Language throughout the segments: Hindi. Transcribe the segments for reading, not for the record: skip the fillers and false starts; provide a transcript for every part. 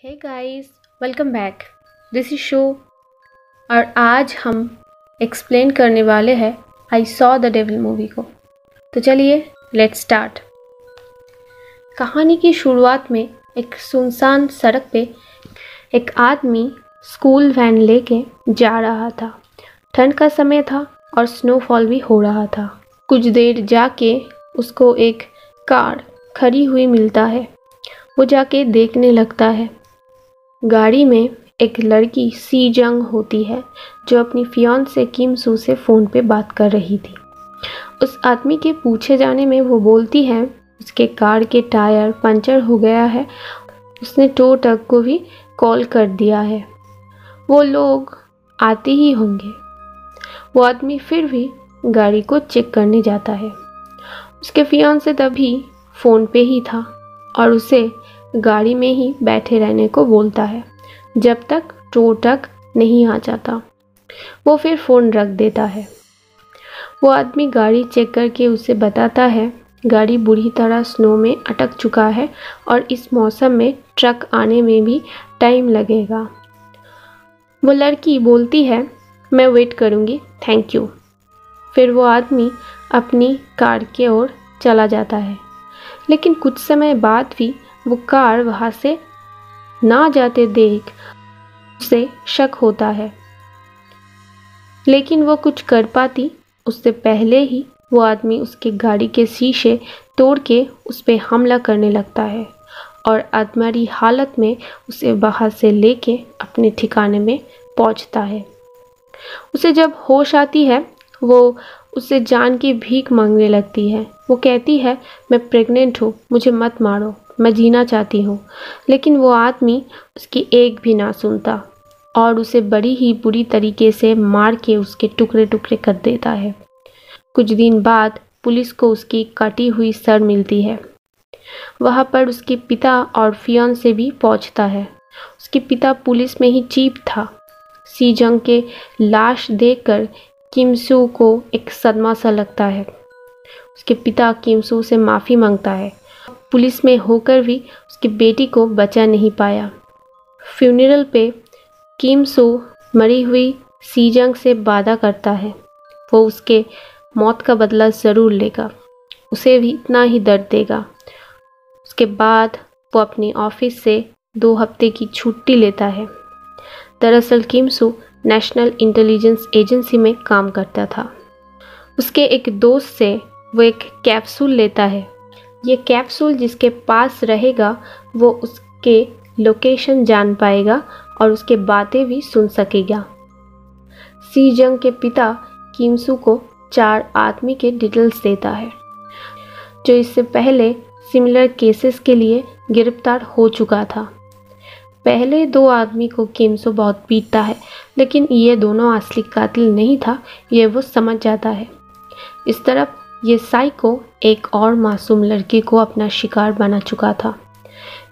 Hey guys, welcome back. This is show और आज हम एक्सप्लेन करने वाले हैं I saw the devil movie को। तो चलिए लेट्स स्टार्ट। कहानी की शुरुआत में एक सुनसान सड़क पे एक आदमी स्कूल वैन लेके जा रहा था। ठंड का समय था और स्नोफॉल भी हो रहा था। कुछ देर जाके उसको एक कार खड़ी हुई मिलता है। वो जाके देखने लगता है। गाड़ी में एक लड़की सी जंग होती है जो अपनी फियांसे किम सू से फ़ोन पे बात कर रही थी। उस आदमी के पूछे जाने में वो बोलती है उसके कार के टायर पंचर हो गया है, उसने टो ट्रक को भी कॉल कर दिया है, वो लोग आते ही होंगे। वो आदमी फिर भी गाड़ी को चेक करने जाता है। उसके फियांसे तभी फ़ोन पे ही था और उसे गाड़ी में ही बैठे रहने को बोलता है जब तक टो ट्रक नहीं आ जाता। वो फिर फ़ोन रख देता है। वो आदमी गाड़ी चेक करके उसे बताता है गाड़ी बुरी तरह स्नो में अटक चुका है और इस मौसम में ट्रक आने में भी टाइम लगेगा। वो लड़की बोलती है मैं वेट करूँगी, थैंक यू। फिर वो आदमी अपनी कार की ओर चला जाता है, लेकिन कुछ समय बाद भी वो कार वहाँ से ना जाते देख उसे शक होता है, लेकिन वो कुछ कर पाती उससे पहले ही वो आदमी उसके गाड़ी के शीशे तोड़ के उस पर हमला करने लगता है और अधमरी हालत में उसे बाहर से लेके अपने ठिकाने में पहुंचता है। उसे जब होश आती है वो उससे जान की भीख मांगने लगती है। वो कहती है मैं प्रेग्नेंट हूँ, मुझे मत मारो, मैं जीना चाहती हूँ। लेकिन वो आदमी उसकी एक भी ना सुनता और उसे बड़ी ही बुरी तरीके से मार के उसके टुकड़े टुकड़े कर देता है। कुछ दिन बाद पुलिस को उसकी कटी हुई सर मिलती है। वहाँ पर उसके पिता और फियांसे भी पहुँचता है। उसके पिता पुलिस में ही चीफ था। सी जंग के लाश देखकर किम सू को एक सदमा सा लगता है। उसके पिता किम सू से माफ़ी मांगता है। पुलिस में होकर भी उसकी बेटी को बचा नहीं पाया। फ्यूनरल पे किम सू मरी हुई सी जंग से वादा करता है वो उसके मौत का बदला ज़रूर लेगा, उसे भी इतना ही दर्द देगा। उसके बाद वो अपनी ऑफिस से 2 हफ्ते की छुट्टी लेता है। दरअसल किम सू नेशनल इंटेलिजेंस एजेंसी में काम करता था। उसके एक दोस्त से वो एक कैप्सूल लेता है। ये कैप्सूल जिसके पास रहेगा वो उसके लोकेशन जान पाएगा और उसके बातें भी सुन सकेगा। सी जंग के पिता किम सू को 4 आदमी के डिटेल्स देता है जो इससे पहले सिमिलर केसेस के लिए गिरफ्तार हो चुका था। पहले 2 आदमी को किम सू बहुत पीटता है, लेकिन ये दोनों असली कातिल नहीं था, ये वो समझ जाता है। इस तरफ ये साइको एक और मासूम लड़की को अपना शिकार बना चुका था।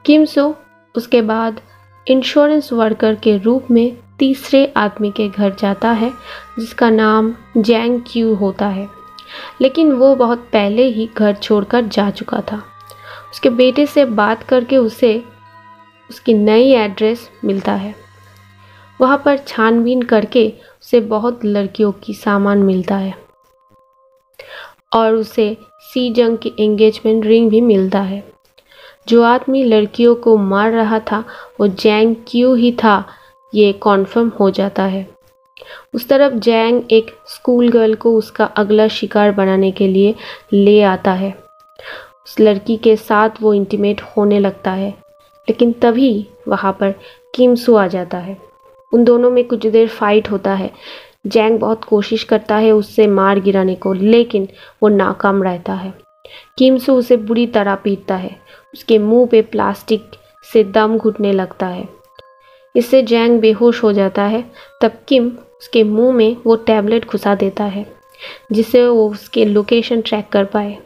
किम सू उसके बाद इंश्योरेंस वर्कर के रूप में तीसरे आदमी के घर जाता है जिसका नाम जैंग क्यू होता है, लेकिन वो बहुत पहले ही घर छोड़कर जा चुका था। उसके बेटे से बात करके उसे उसकी नई एड्रेस मिलता है। वहाँ पर छानबीन करके उसे बहुत लड़कियों की सामान मिलता है और उसे सी जंग की एंगेजमेंट रिंग भी मिलता है। जो आदमी लड़कियों को मार रहा था वो जैंग क्यू ही था, ये कॉन्फर्म हो जाता है। उस तरफ जैंग एक स्कूल गर्ल को उसका अगला शिकार बनाने के लिए ले आता है। उस लड़की के साथ वो इंटीमेट होने लगता है, लेकिन तभी वहाँ पर किम सू आ जाता है। उन दोनों में कुछ देर फाइट होता है। जैंग बहुत कोशिश करता है उससे मार गिराने को, लेकिन वो नाकाम रहता है। किम सू उसे बुरी तरह पीटता है। उसके मुंह पे प्लास्टिक से दम घुटने लगता है। इससे जैंग बेहोश हो जाता है। तब किम उसके मुंह में वो टैबलेट घुसा देता है जिससे वो उसके लोकेशन ट्रैक कर पाए।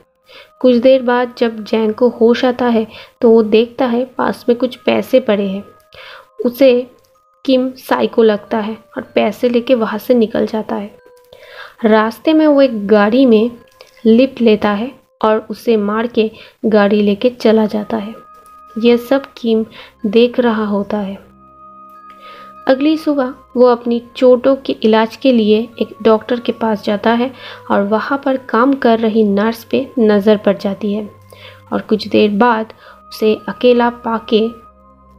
कुछ देर बाद जब जैंग को होश आता है तो वो देखता है पास में कुछ पैसे पड़े हैं। उसे किम साइको लगता है और पैसे लेके वहाँ से निकल जाता है। रास्ते में वो एक गाड़ी में लिफ्ट लेता है और उसे मार के गाड़ी लेके चला जाता है। यह सब किम देख रहा होता है। अगली सुबह वो अपनी चोटों के इलाज के लिए एक डॉक्टर के पास जाता है और वहाँ पर काम कर रही नर्स पे नज़र पड़ जाती है और कुछ देर बाद उसे अकेला पाके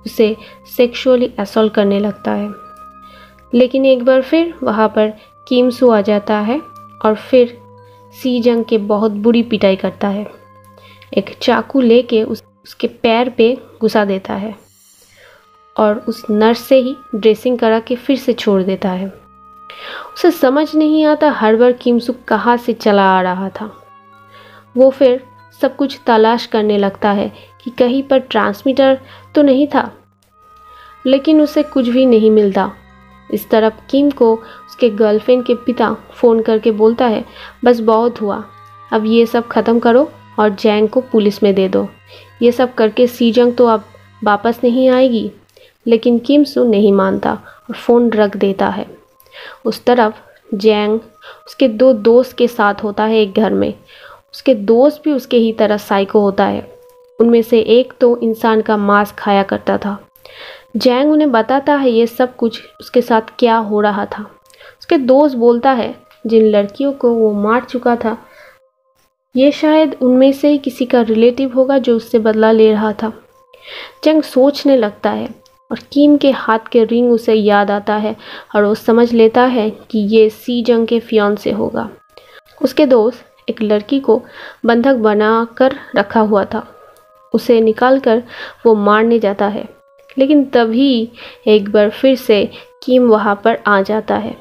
उसे सेक्सुअली असॉल्ट करने लगता है। लेकिन एक बार फिर वहाँ पर किम सू आ जाता है और फिर सी जंग के बहुत बुरी पिटाई करता है। एक चाकू लेके उसके पैर पे घुसा देता है और उस नर्स से ही ड्रेसिंग करा के फिर से छोड़ देता है। उसे समझ नहीं आता हर बार किम सू कहाँ से चला आ रहा था। वो फिर सब कुछ तलाश करने लगता है कि कहीं पर ट्रांसमीटर तो नहीं था, लेकिन उसे कुछ भी नहीं मिलता। इस तरफ किम को उसके गर्लफ्रेंड के पिता फ़ोन करके बोलता है, बस बहुत हुआ, अब ये सब ख़त्म करो और जैंग को पुलिस में दे दो। ये सब करके सी जंग तो अब वापस नहीं आएगी। लेकिन किम सू नहीं मानता और फ़ोन रख देता है। उस तरफ जैंग उसके दो दोस्त के साथ होता है एक घर में। उसके दोस्त भी उसके ही तरह साइको होता है। उनमें से एक तो इंसान का मांस खाया करता था। जैंग उन्हें बताता है ये सब कुछ उसके साथ क्या हो रहा था। उसके दोस्त बोलता है जिन लड़कियों को वो मार चुका था ये शायद उनमें से ही किसी का रिलेटिव होगा जो उससे बदला ले रहा था। जैंग सोचने लगता है और किम के हाथ के रिंग उसे याद आता है और वो समझ लेता है कि ये सी जंग के फियांसे होगा। उसके दोस्त एक लड़की को बंधक बना कर रखा हुआ था। उसे निकालकर वो मारने जाता है, लेकिन तभी एक बार फिर से किम वहाँ पर आ जाता है।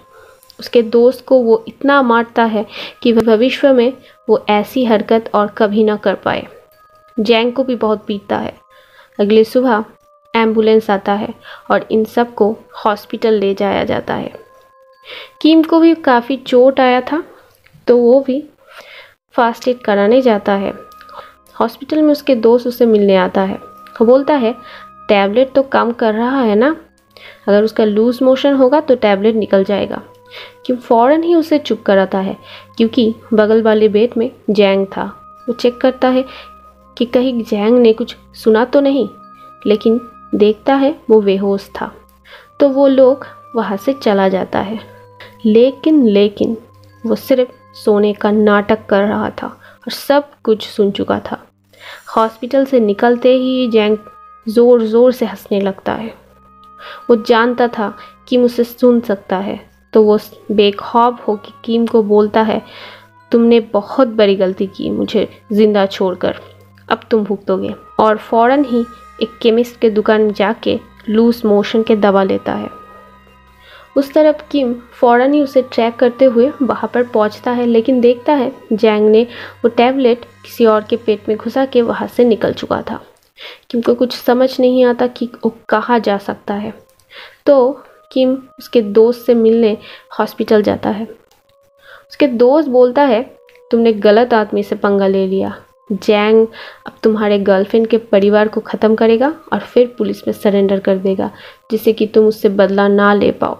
उसके दोस्त को वो इतना मारता है कि भविष्य में वो ऐसी हरकत और कभी ना कर पाए। जैंग को भी बहुत पीटता है। अगली सुबह एम्बुलेंस आता है और इन सब को हॉस्पिटल ले जाया जाता है। किम को भी काफ़ी चोट आया था तो वो भी फर्स्ट एड कराने जाता है। हॉस्पिटल में उसके दोस्त उसे मिलने आता है। वो बोलता है टैबलेट तो काम कर रहा है ना, अगर उसका लूज मोशन होगा तो टैबलेट निकल जाएगा। किम फ़ौरन ही उसे चुप कराता है क्योंकि बगल वाले बेड में जैंग था। वो चेक करता है कि कहीं जैंग ने कुछ सुना तो नहीं, लेकिन देखता है वो बेहोश था। तो वो लोग वहाँ से चला जाता है। लेकिन वो सिर्फ सोने का नाटक कर रहा था और सब कुछ सुन चुका था। हॉस्पिटल से निकलते ही जैंग ज़ोर ज़ोर से हंसने लगता है। वो जानता था कि मुझसे सुन सकता है, तो वो बेखौफ होकर किम को बोलता है तुमने बहुत बड़ी गलती की मुझे ज़िंदा छोड़कर, अब तुम भुगतोगे। और फ़ौरन ही एक केमिस्ट के दुकान में जाके लूज मोशन के दवा लेता है। उस तरफ किम फ़ौरन ही उसे ट्रैक करते हुए वहाँ पर पहुँचता है, लेकिन देखता है जैंग ने वो टैबलेट किसी और के पेट में घुसा के वहाँ से निकल चुका था। किम को कुछ समझ नहीं आता कि वो कहाँ जा सकता है, तो किम उसके दोस्त से मिलने हॉस्पिटल जाता है। उसके दोस्त बोलता है तुमने गलत आदमी से पंगा ले लिया। जैंग अब तुम्हारे गर्लफ्रेंड के परिवार को ख़त्म करेगा और फिर पुलिस में सरेंडर कर देगा, जिससे कि तुम उससे बदला ना ले पाओ।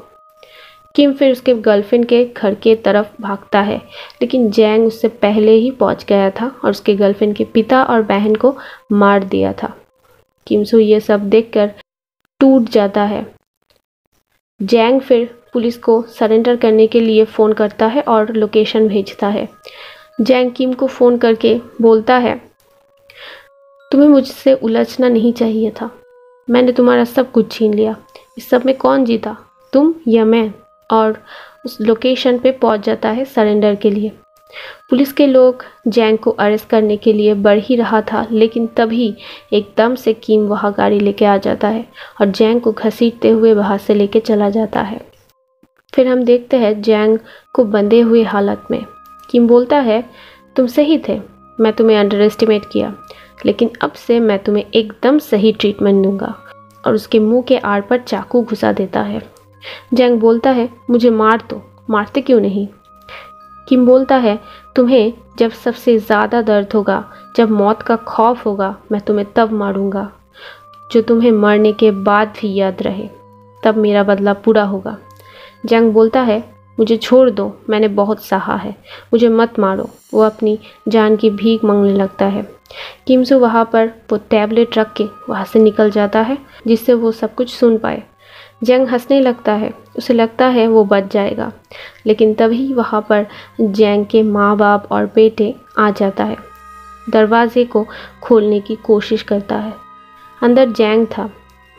किम फिर उसके गर्लफ्रेंड के घर के तरफ भागता है, लेकिन जैंग उससे पहले ही पहुंच गया था और उसके गर्लफ्रेंड के पिता और बहन को मार दिया था। किम सू ये सब देखकर टूट जाता है। जैंग फिर पुलिस को सरेंडर करने के लिए फ़ोन करता है और लोकेशन भेजता है। जैंग किम को फ़ोन करके बोलता है तुम्हें मुझसे उलझना नहीं चाहिए था, मैंने तुम्हारा सब कुछ छीन लिया। इस सब में कौन जीता, तुम या मैं? और उस लोकेशन पे पहुंच जाता है सरेंडर के लिए। पुलिस के लोग जैंग को अरेस्ट करने के लिए बढ़ ही रहा था, लेकिन तभी एकदम से किम वहाँ गाड़ी लेके आ जाता है और जैंग को घसीटते हुए वहाँ से लेके चला जाता है। फिर हम देखते हैं जैंग को बंधे हुए हालत में। किम बोलता है तुम सही थे, मैं तुम्हें अंडर एस्टिमेट किया, लेकिन अब से मैं तुम्हें एकदम सही ट्रीटमेंट दूंगा, और उसके मुंह के आड़ पर चाकू घुसा देता है। जैंग बोलता है मुझे मार दो, मारते क्यों नहीं? किम बोलता है तुम्हें जब सबसे ज़्यादा दर्द होगा, जब मौत का खौफ होगा, मैं तुम्हें तब मारूंगा, जो तुम्हें मरने के बाद भी याद रहे, तब मेरा बदला पूरा होगा। जैंग बोलता है मुझे छोड़ दो, मैंने बहुत सहा है, मुझे मत मारो। वो अपनी जान की भीख मांगने लगता है। किम सू वहाँ पर वो टैबलेट रख के वहाँ से निकल जाता है जिससे वो सब कुछ सुन पाए। जैंग हंसने लगता है, उसे लगता है वो बच जाएगा, लेकिन तभी वहाँ पर जैंग के माँ बाप और बेटे आ जाता है। दरवाजे को खोलने की कोशिश करता है। अंदर जैंग था।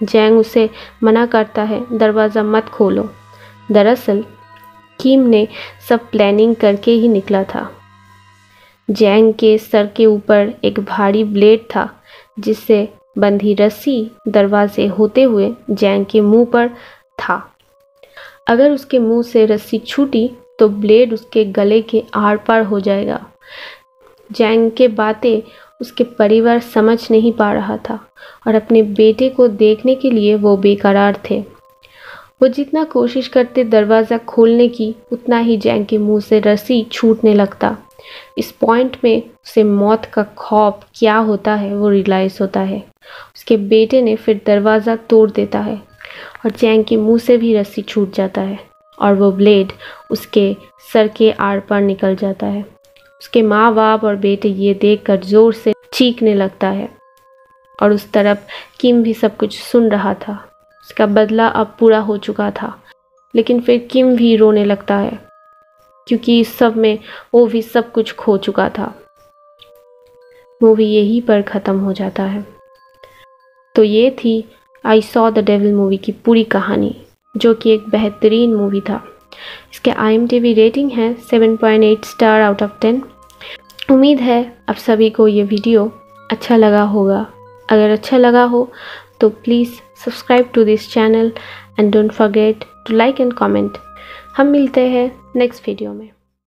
जैंग उसे मना करता है, दरवाज़ा मत खोलो। दरअसल किम ने सब प्लानिंग करके ही निकला था। जैंग के सर के ऊपर एक भारी ब्लेड था जिससे बंधी रस्सी दरवाजे होते हुए जैंग के मुंह पर था। अगर उसके मुंह से रस्सी छूटी तो ब्लेड उसके गले के आर पार हो जाएगा। जैंग के बातें उसके परिवार समझ नहीं पा रहा था और अपने बेटे को देखने के लिए वो बेकरार थे। वो जितना कोशिश करते दरवाज़ा खोलने की, उतना ही जैंग के मुंह से रस्सी छूटने लगता। इस पॉइंट में उसे मौत का खौफ क्या होता है वो रियलाइज़ होता है। उसके बेटे ने फिर दरवाज़ा तोड़ देता है और जैंग के मुंह से भी रस्सी छूट जाता है और वो ब्लेड उसके सर के आर पार निकल जाता है। उसके माँ बाप और बेटे ये देखकर ज़ोर से चीखने लगता है और उस तरफ किम भी सब कुछ सुन रहा था। उसका बदला अब पूरा हो चुका था, लेकिन फिर किम भी रोने लगता है क्योंकि इस सब में वो भी सब कुछ खो चुका था। मूवी यहीं पर ख़त्म हो जाता है। तो ये थी आई सॉ द डेविल मूवी की पूरी कहानी, जो कि एक बेहतरीन मूवी था। इसके IMDb रेटिंग है 7.8 स्टार आउट ऑफ 10। उम्मीद है आप सभी को ये वीडियो अच्छा लगा होगा। अगर अच्छा लगा हो तो please subscribe to this channel and don't forget to like and comment. हम मिलते हैं नेक्स्ट वीडियो में।